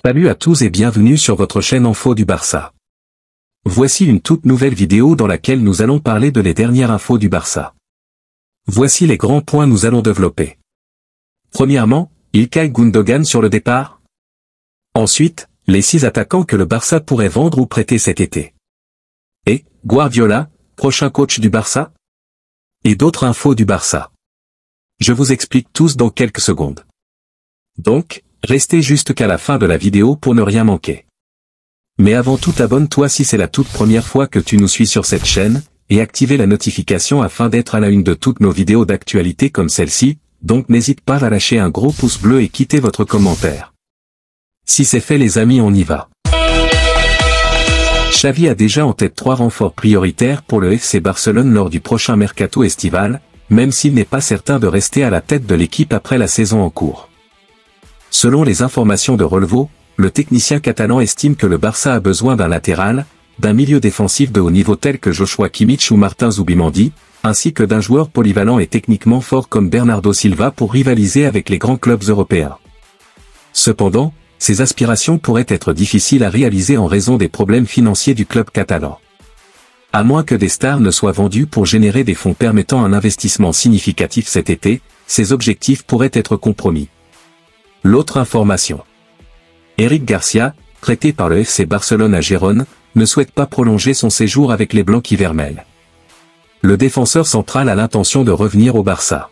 Salut à tous et bienvenue sur votre chaîne Info du Barça. Voici une toute nouvelle vidéo dans laquelle nous allons parler de les dernières infos du Barça. Voici les grands points nous allons développer. Premièrement, İlkay Gündoğan sur le départ. Ensuite, les 6 attaquants que le Barça pourrait vendre ou prêter cet été. Et, Guardiola, prochain coach du Barça? Et d'autres infos du Barça. Je vous explique tous dans quelques secondes. Donc, restez jusqu'à la fin de la vidéo pour ne rien manquer. Mais avant tout, abonne-toi si c'est la toute première fois que tu nous suis sur cette chaîne, et activez la notification afin d'être à la une de toutes nos vidéos d'actualité comme celle-ci, donc n'hésite pas à lâcher un gros pouce bleu et quitter votre commentaire. Si c'est fait les amis, on y va. Xavi a déjà en tête 3 renforts prioritaires pour le FC Barcelone lors du prochain mercato estival, même s'il n'est pas certain de rester à la tête de l'équipe après la saison en cours. Selon les informations de Relevo, le technicien catalan estime que le Barça a besoin d'un latéral, d'un milieu défensif de haut niveau tel que Joshua Kimmich ou Martin Zubimendi, ainsi que d'un joueur polyvalent et techniquement fort comme Bernardo Silva pour rivaliser avec les grands clubs européens. Cependant, ces aspirations pourraient être difficiles à réaliser en raison des problèmes financiers du club catalan. À moins que des stars ne soient vendus pour générer des fonds permettant un investissement significatif cet été, ces objectifs pourraient être compromis. L'autre information. Eric Garcia, prêté par le FC Barcelone à Gérone, ne souhaite pas prolonger son séjour avec les Blancs-Vermelhs. Le défenseur central a l'intention de revenir au Barça.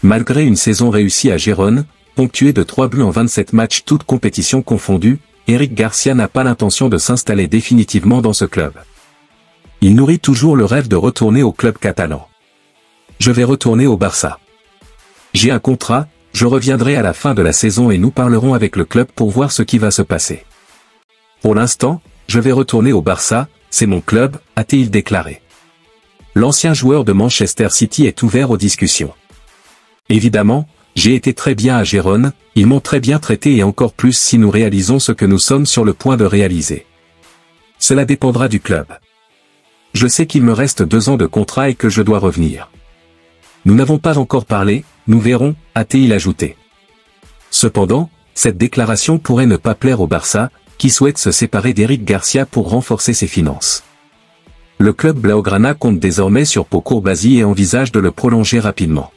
Malgré une saison réussie à Gérone, ponctuée de 3 buts en 27 matchs toutes compétitions confondues, Eric Garcia n'a pas l'intention de s'installer définitivement dans ce club. Il nourrit toujours le rêve de retourner au club catalan. Je vais retourner au Barça. J'ai un contrat, je reviendrai à la fin de la saison et nous parlerons avec le club pour voir ce qui va se passer. Pour l'instant, je vais retourner au Barça, c'est mon club, a-t-il déclaré. L'ancien joueur de Manchester City est ouvert aux discussions. Évidemment, j'ai été très bien à Gérone, ils m'ont très bien traité et encore plus si nous réalisons ce que nous sommes sur le point de réaliser. Cela dépendra du club. Je sais qu'il me reste 2 ans de contrat et que je dois revenir. Nous n'avons pas encore parlé, nous verrons, a-t-il ajouté. Cependant, cette déclaration pourrait ne pas plaire au Barça, qui souhaite se séparer d'Eric Garcia pour renforcer ses finances. Le club blaugrana compte désormais sur Pau Courbasi et envisage de le prolonger rapidement.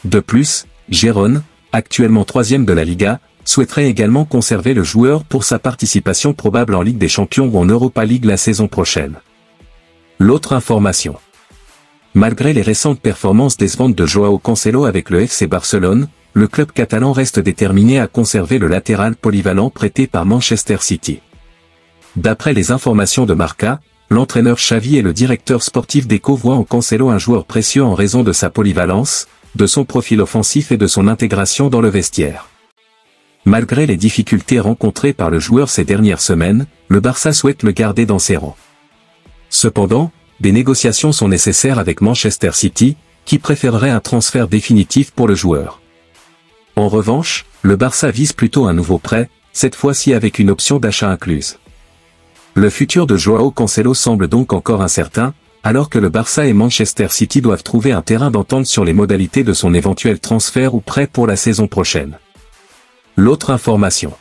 De plus, Gérone, actuellement 3e de la Liga, souhaiterait également conserver le joueur pour sa participation probable en Ligue des Champions ou en Europa League la saison prochaine. L'autre information. Malgré les récentes performances décevantes de Joao Cancelo avec le FC Barcelone, le club catalan reste déterminé à conserver le latéral polyvalent prêté par Manchester City. D'après les informations de Marca, l'entraîneur Xavi et le directeur sportif d'Eco voient en Cancelo un joueur précieux en raison de sa polyvalence, de son profil offensif et de son intégration dans le vestiaire. Malgré les difficultés rencontrées par le joueur ces dernières semaines, le Barça souhaite le garder dans ses rangs. Cependant, des négociations sont nécessaires avec Manchester City, qui préférerait un transfert définitif pour le joueur. En revanche, le Barça vise plutôt un nouveau prêt, cette fois-ci avec une option d'achat incluse. Le futur de Joao Cancelo semble donc encore incertain, alors que le Barça et Manchester City doivent trouver un terrain d'entente sur les modalités de son éventuel transfert ou prêt pour la saison prochaine. L'autre information.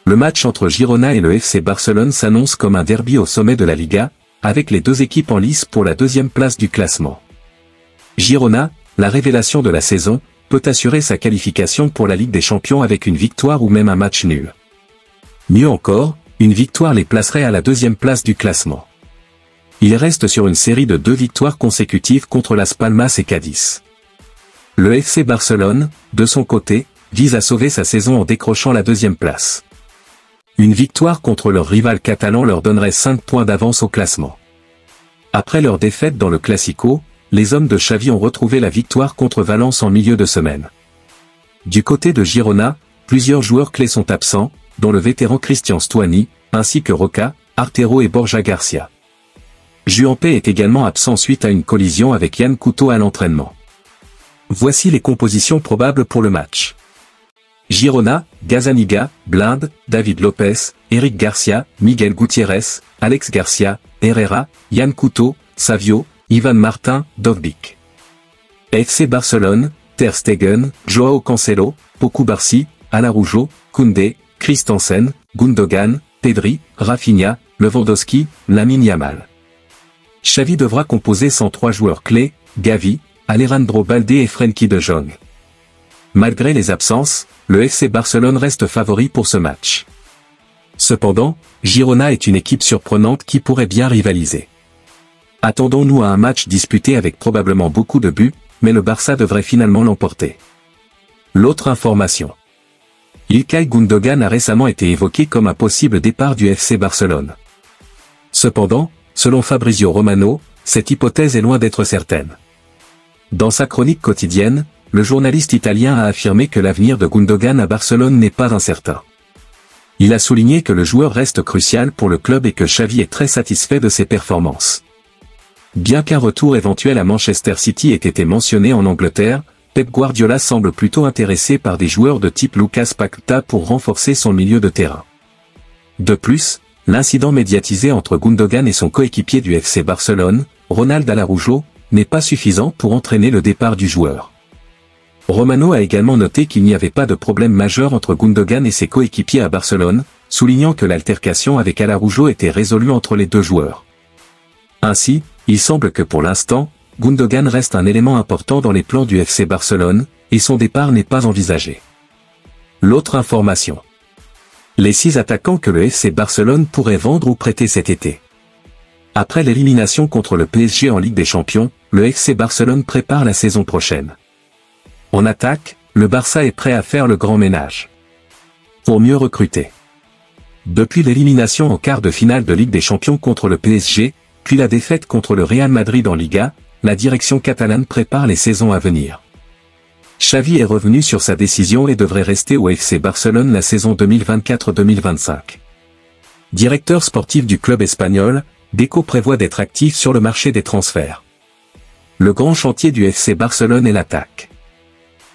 Le match entre Girona et le FC Barcelone s'annonce comme un derby au sommet de la Liga, avec les 2 équipes en lice pour la 2e place du classement. Girona, la révélation de la saison, peut assurer sa qualification pour la Ligue des Champions avec une victoire ou même un match nul. Mieux encore, une victoire les placerait à la 2e place du classement. Ils restent sur une série de 2 victoires consécutives contre Las Palmas et Cadiz. Le FC Barcelone, de son côté, vise à sauver sa saison en décrochant la 2e place. Une victoire contre leur rival catalan leur donnerait 5 points d'avance au classement. Après leur défaite dans le Classico, les hommes de Xavi ont retrouvé la victoire contre Valence en milieu de semaine. Du côté de Girona, plusieurs joueurs clés sont absents, dont le vétéran Cristian Stuani, ainsi que Roca, Artero et Borja Garcia. Juanpe est également absent suite à une collision avec Yann Couto à l'entraînement. Voici les compositions probables pour le match. Girona, Gazzaniga, Blind, David Lopez, Eric Garcia, Miguel Gutiérrez, Alex Garcia, Herrera, Yann Couto, Savio, Ivan Martin, Dovbyk. FC Barcelone, Ter Stegen, Joao Cancelo, Pau Courbasi, Araujo, Koundé, Christensen, Gundogan, Pedri, Rafinha, Lewandowski, Lamine Yamal. Xavi devra composer sans 3 joueurs clés, Gavi, Alejandro Balde et Frenkie de Jong. Malgré les absences, le FC Barcelone reste favori pour ce match. Cependant, Girona est une équipe surprenante qui pourrait bien rivaliser. Attendons-nous à un match disputé avec probablement beaucoup de buts, mais le Barça devrait finalement l'emporter. L'autre information. İlkay Gundogan a récemment été évoqué comme un possible départ du FC Barcelone. Cependant, selon Fabrizio Romano, cette hypothèse est loin d'être certaine. Dans sa chronique quotidienne, le journaliste italien a affirmé que l'avenir de Gundogan à Barcelone n'est pas incertain. Il a souligné que le joueur reste crucial pour le club et que Xavi est très satisfait de ses performances. Bien qu'un retour éventuel à Manchester City ait été mentionné en Angleterre, Pep Guardiola semble plutôt intéressé par des joueurs de type Lucas Paqueta pour renforcer son milieu de terrain. De plus, l'incident médiatisé entre Gundogan et son coéquipier du FC Barcelone, Ronald Araujo, n'est pas suffisant pour entraîner le départ du joueur. Romano a également noté qu'il n'y avait pas de problème majeur entre Gundogan et ses coéquipiers à Barcelone, soulignant que l'altercation avec Araujo était résolue entre les deux joueurs. Ainsi, il semble que pour l'instant, Gundogan reste un élément important dans les plans du FC Barcelone, et son départ n'est pas envisagé. L'autre information. Les 6 attaquants que le FC Barcelone pourrait vendre ou prêter cet été. Après l'élimination contre le PSG en Ligue des Champions, le FC Barcelone prépare la saison prochaine. En attaque, le Barça est prêt à faire le grand ménage. Pour mieux recruter. Depuis l'élimination en quart de finale de Ligue des Champions contre le PSG, puis la défaite contre le Real Madrid en Liga, la direction catalane prépare les saisons à venir. Xavi est revenu sur sa décision et devrait rester au FC Barcelone la saison 2024-2025. Directeur sportif du club espagnol, Deco prévoit d'être actif sur le marché des transferts. Le grand chantier du FC Barcelone est l'attaque.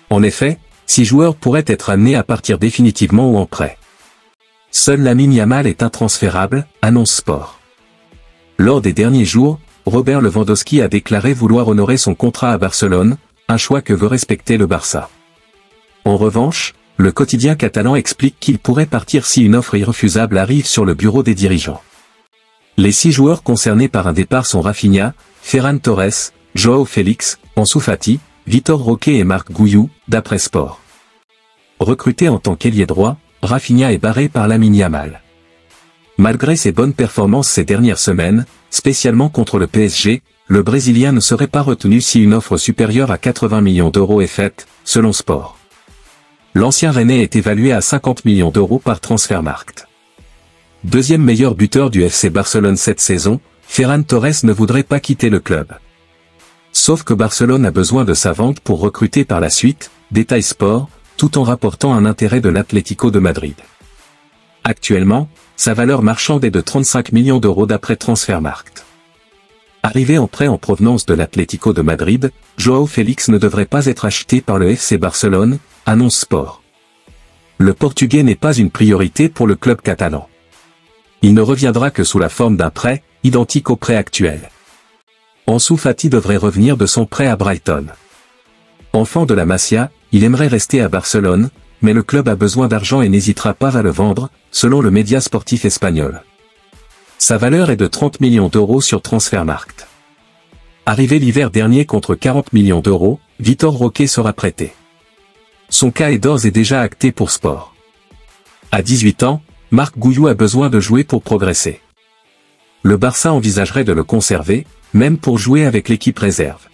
En effet, 6 joueurs pourraient être amenés à partir définitivement ou en prêt. Seul Lamine Yamal est intransférable, annonce Sport. Lors des derniers jours, Robert Lewandowski a déclaré vouloir honorer son contrat à Barcelone, un choix que veut respecter le Barça. En revanche, le quotidien catalan explique qu'il pourrait partir si une offre irrefusable arrive sur le bureau des dirigeants. Les 6 joueurs concernés par un départ sont Rafinha, Ferran Torres, Joao Félix, Ansu Fati, Vitor Roque et Marc Guiu, d'après Sport. Recruté en tant qu'ailier droit, Rafinha est barré par Lamine Yamal. Malgré ses bonnes performances ces dernières semaines, spécialement contre le PSG, le Brésilien ne serait pas retenu si une offre supérieure à 80 millions d'euros est faite, selon Sport. L'ancien Rennais est évalué à 50 millions d'euros par Transfermarkt. Deuxième meilleur buteur du FC Barcelone cette saison, Ferran Torres ne voudrait pas quitter le club. Sauf que Barcelone a besoin de sa vente pour recruter par la suite, détaille Sport, tout en rapportant un intérêt de l'Atlético de Madrid. Actuellement, sa valeur marchande est de 35 millions d'euros d'après Transfermarkt. Arrivé en prêt en provenance de l'Atlético de Madrid, Joao Félix ne devrait pas être acheté par le FC Barcelone, annonce Sport. Le Portugais n'est pas une priorité pour le club catalan. Il ne reviendra que sous la forme d'un prêt, identique au prêt actuel. Ansu Fati devrait revenir de son prêt à Brighton. Enfant de la Masia, il aimerait rester à Barcelone, mais le club a besoin d'argent et n'hésitera pas à le vendre, selon le média sportif espagnol. Sa valeur est de 30 millions d'euros sur Transfermarkt. Arrivé l'hiver dernier contre 40 millions d'euros, Vitor Roque sera prêté. Son cas est d'ores et déjà acté pour Sport. À 18 ans, Marc Guiu a besoin de jouer pour progresser. Le Barça envisagerait de le conserver, même pour jouer avec l'équipe réserve.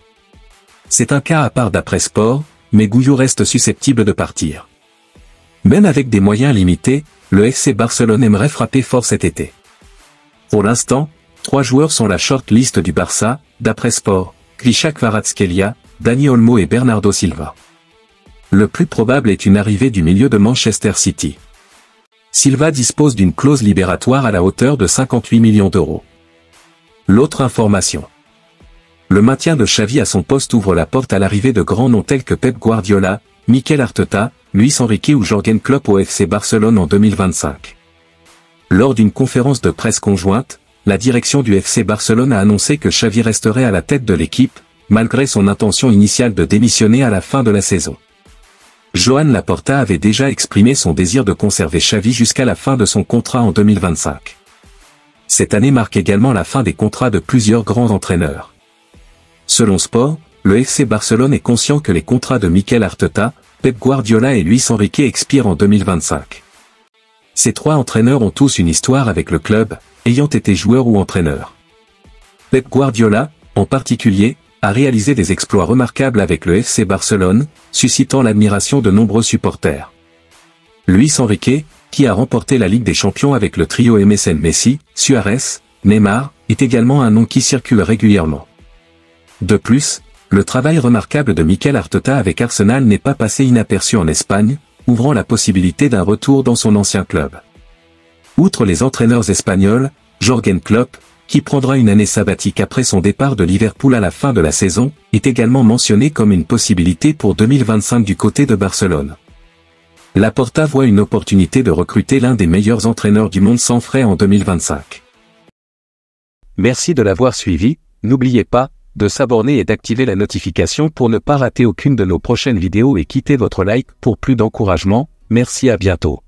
C'est un cas à part d'après Sport, mais Guiu reste susceptible de partir. Même avec des moyens limités, le FC Barcelone aimerait frapper fort cet été. Pour l'instant, 3 joueurs sont la short-list du Barça, d'après Sport, Krishak Kvaratskhelia, Dani Olmo et Bernardo Silva. Le plus probable est une arrivée du milieu de Manchester City. Silva dispose d'une clause libératoire à la hauteur de 58 millions d'euros. L'autre information. Le maintien de Xavi à son poste ouvre la porte à l'arrivée de grands noms tels que Pep Guardiola, Mikel Arteta, Luis Enrique ou Jürgen Klopp au FC Barcelone en 2025. Lors d'une conférence de presse conjointe, la direction du FC Barcelone a annoncé que Xavi resterait à la tête de l'équipe, malgré son intention initiale de démissionner à la fin de la saison. Joan Laporta avait déjà exprimé son désir de conserver Xavi jusqu'à la fin de son contrat en 2025. Cette année marque également la fin des contrats de plusieurs grands entraîneurs. Selon Sport, le FC Barcelone est conscient que les contrats de Mikel Arteta, Pep Guardiola et Luis Enrique expirent en 2025. Ces trois entraîneurs ont tous une histoire avec le club, ayant été joueurs ou entraîneurs. Pep Guardiola, en particulier, a réalisé des exploits remarquables avec le FC Barcelone, suscitant l'admiration de nombreux supporters. Luis Enrique, qui a remporté la Ligue des Champions avec le trio MSN Messi, Suarez, Neymar, est également un nom qui circule régulièrement. De plus, le travail remarquable de Mikel Arteta avec Arsenal n'est pas passé inaperçu en Espagne, ouvrant la possibilité d'un retour dans son ancien club. Outre les entraîneurs espagnols, Jürgen Klopp, qui prendra une année sabbatique après son départ de Liverpool à la fin de la saison, est également mentionné comme une possibilité pour 2025 du côté de Barcelone. Laporta voit une opportunité de recruter l'un des meilleurs entraîneurs du monde sans frais en 2025. Merci de l'avoir suivi, n'oubliez pas de s'abonner et d'activer la notification pour ne pas rater aucune de nos prochaines vidéos et quittez votre like pour plus d'encouragement. Merci, à bientôt.